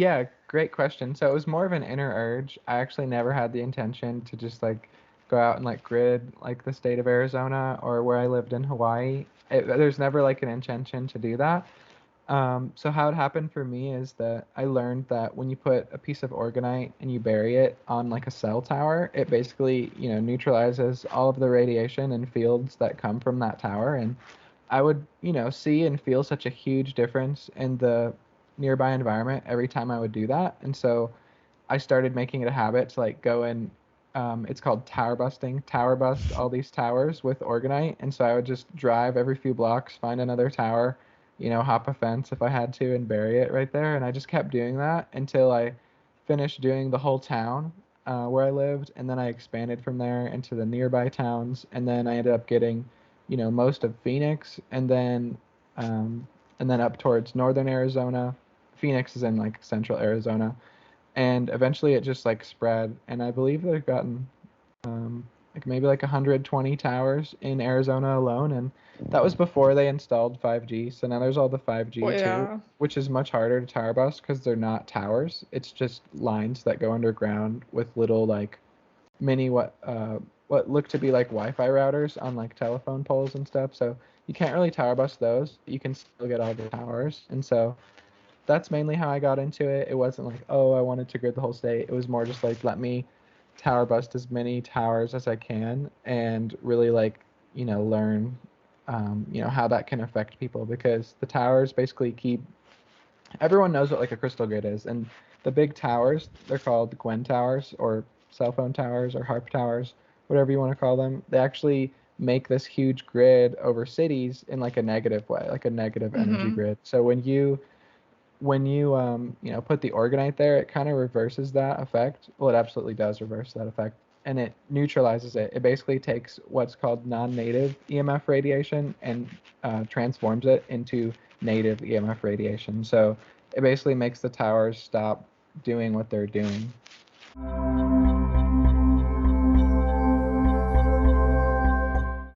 Yeah, great question. So it was more of an inner urge. I actually never had the intention to just like go out and like grid like the state of Arizona or where I lived in Hawaii. There's never like an intention to do that. So how it happened for me is that I learned that when you put a piece of Orgonite and you bury it on like a cell tower, it basically, neutralizes all of the radiation and fields that come from that tower. And I would, see and feel such a huge difference in the nearby environment every time I would do that. And so I started making it a habit to like go and it's called tower busting, tower bust all these towers with Orgonite. And so I would just drive every few blocks, find another tower, hop a fence if I had to and bury it right there. And I just kept doing that until I finished doing the whole town where I lived. And then I expanded from there into the nearby towns. And then I ended up getting, most of Phoenix um, and then up towards northern Arizona. Phoenix is in like central Arizona, and eventually it just like spread, and I believe they've gotten like maybe like 120 towers in Arizona alone, and that was before they installed 5G. So now there's all the 5G Well, too, yeah. which is much harder to tower bust because they're not towers. It's just lines that go underground with little like mini what look to be like Wi-Fi routers on like telephone poles and stuff. So you can't really tower bust those. You can still get all the towers, and so that's mainly how I got into it. It wasn't like, oh, I wanted to grid the whole state. It was more just like, let me tower bust as many towers as I can and really like, learn, how that can affect people because the towers basically keep, everyone knows what like a crystal grid is. And the big towers, they're called Gwen towers or cell phone towers or harp towers, whatever you want to call them. They actually make this huge grid over cities in like a negative way, like a negative energy Mm-hmm. grid. So when you put the Orgonite there, it kind of reverses that effect. Well, it absolutely does reverse that effect, and it neutralizes it. It basically takes what's called non-native EMF radiation and transforms it into native EMF radiation. So it basically makes the towers stop doing what they're doing.